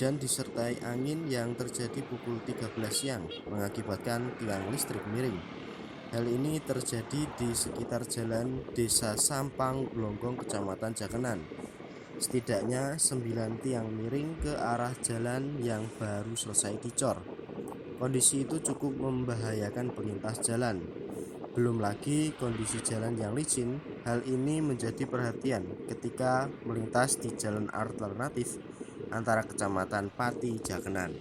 hujan disertai angin yang terjadi pukul 13 siang mengakibatkan tiang listrik miring. Hal ini terjadi di sekitar jalan Desa Sampang Blonggong, Kecamatan Jakenan. Setidaknya 9 tiang miring ke arah jalan yang baru selesai dicor. Kondisi itu cukup membahayakan pelintas jalan. Belum lagi kondisi jalan yang licin. Hal ini menjadi perhatian ketika melintas di jalan alternatif antara Kecamatan Pati Jakenan.